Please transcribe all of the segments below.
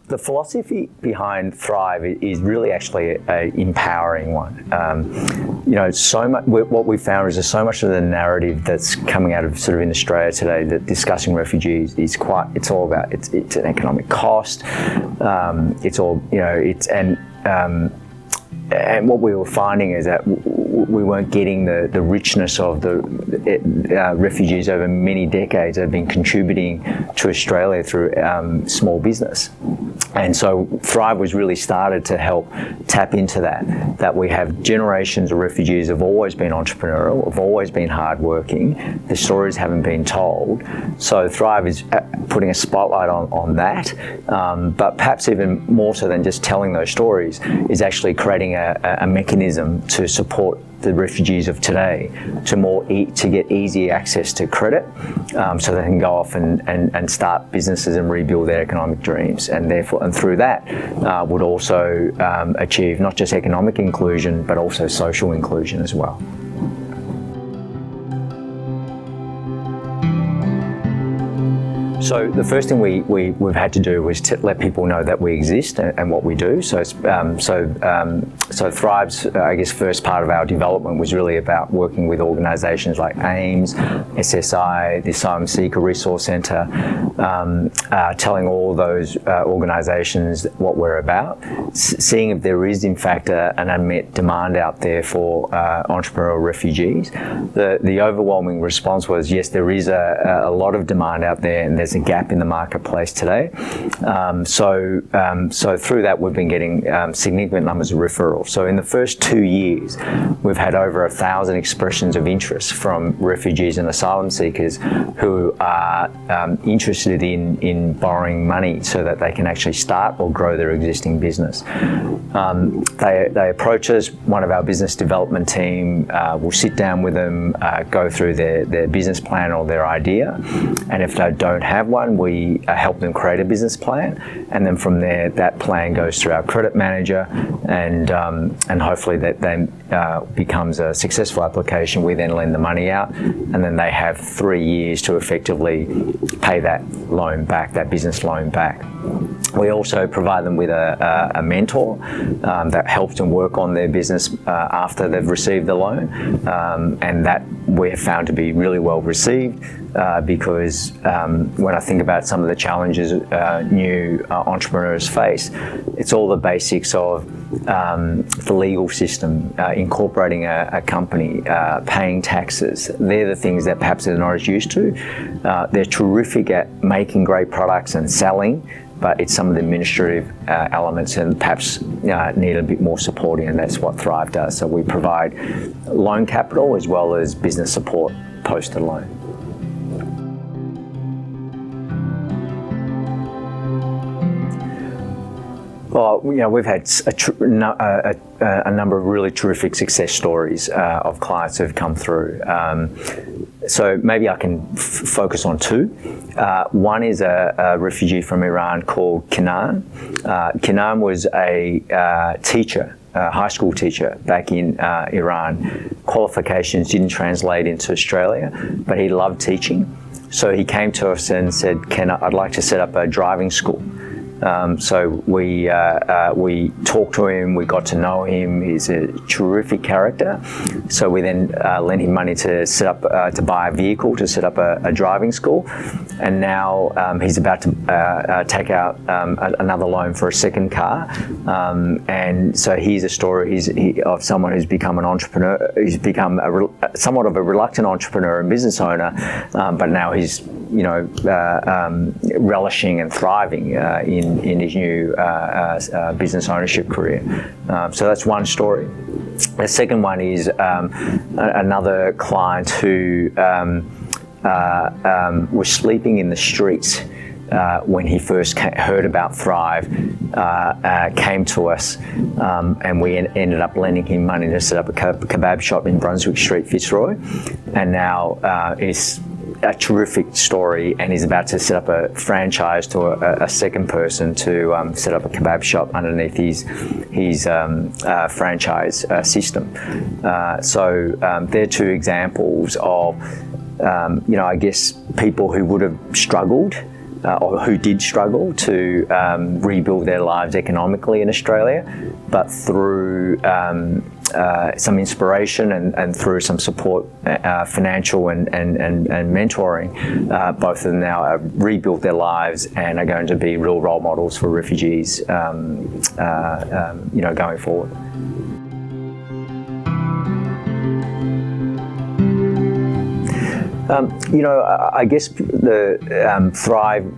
The philosophy behind Thrive is really actually an empowering one. So much, what we found is there's so much of the narrative that's coming out of sort of in Australia today that discussing refugees is it's all about it's an economic cost. And what we were finding is that we weren't getting the richness of the refugees over many decades that have been contributing to Australia through small business. And so Thrive was really started to help tap into that we have generations of refugees have always been entrepreneurial, have always been hardworking. The stories haven't been told. So Thrive is putting a spotlight on that, but perhaps even more so than just telling those stories is actually creating a mechanism to support the refugees of today to get easy access to credit, so they can go off and start businesses and rebuild their economic dreams, and through that would also achieve not just economic inclusion but also social inclusion as well. So the first thing we've had to do was to let people know that we exist and what we do. So Thrive's, I guess, first part of our development was really about working with organisations like AMES, SSI, the Asylum Seeker Resource Centre, telling all those organisations what we're about, seeing if there is in fact an unmet demand out there for entrepreneurial refugees. The overwhelming response was yes, there is a lot of demand out there, and there's a gap in the marketplace today. So through that, we've been getting significant numbers of referrals. So in the first 2 years, we've had over 1,000 expressions of interest from refugees and asylum seekers who are interested in borrowing money so that they can actually start or grow their existing business. They approach us. One of our business development team will sit down with them, go through their business plan or their idea, and if they don't have one, we help them create a business plan, and then from there that plan goes through our credit manager, and hopefully that then becomes a successful application. We then lend the money out, and then they have 3 years to effectively pay that loan back, that business loan back. We also provide them with a mentor that helps them work on their business after they've received the loan, and that we have found to be really well received because when I think about some of the challenges new entrepreneurs face, it's all the basics of the legal system, incorporating a company, paying taxes. They're the things that perhaps they're not as used to. They're terrific at making great products and selling, but it's some of the administrative elements and perhaps need a bit more supporting, and that's what Thrive does. So we provide loan capital as well as business support post the loan. Well, we've had a number of really terrific success stories of clients who've come through. So maybe I can focus on two. One is a refugee from Iran called Kenan. Kenan was a teacher, a high school teacher back in Iran. Qualifications didn't translate into Australia, but he loved teaching. So he came to us and said, I'd like to set up a driving school. So we talked to him, we got to know him. He's a terrific character. So we then lent him money to set up, to buy a vehicle, to set up a driving school. And now he's about to take out another loan for a second car. And so here's a story of someone who's become an entrepreneur. He's become somewhat of a reluctant entrepreneur and business owner, but now he's relishing and thriving in his new business ownership career. So that's one story. The second one is another client who was sleeping in the streets when he first heard about Thrive, came to us, and we ended up lending him money to set up a kebab shop in Brunswick Street, Fitzroy, and now is a terrific story, and he's about to set up a franchise to a second person to set up a kebab shop underneath his franchise system. So they're two examples of, I guess, people who would have struggled or who did struggle to rebuild their lives economically in Australia, but through some inspiration and through some support, financial and mentoring, both of them now rebuilt their lives and are going to be real role models for refugees, going forward. I guess the Thrive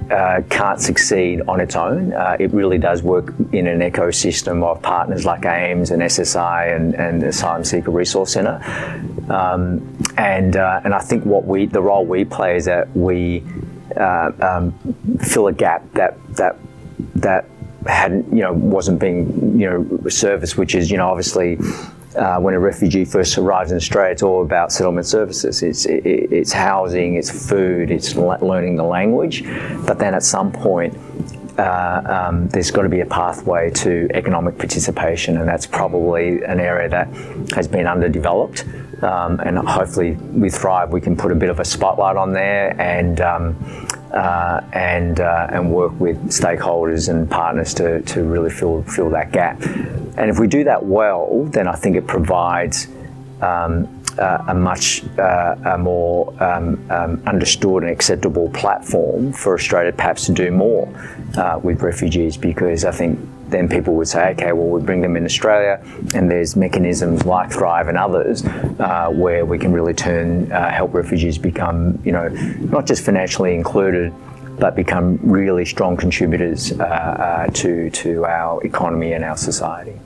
can't succeed on its own. It really does work in an ecosystem of partners like AMES and SSI and the Asylum Seeker Resource Centre. And I think the role we play is that we fill a gap that wasn't being serviced, which is obviously. When a refugee first arrives in Australia, it's all about settlement services. It's housing, it's food, it's learning the language. But then at some point, there's got to be a pathway to economic participation, and that's probably an area that has been underdeveloped. And hopefully with Thrive, we can put a bit of a spotlight on there and work with stakeholders and partners to really fill that gap. And if we do that well, then I think it provides a much more understood and acceptable platform for Australia perhaps to do more with refugees, because I think then people would say, okay, well, we bring them in Australia, and there's mechanisms like Thrive and others where we can really help refugees become, not just financially included, but become really strong contributors to our economy and our society.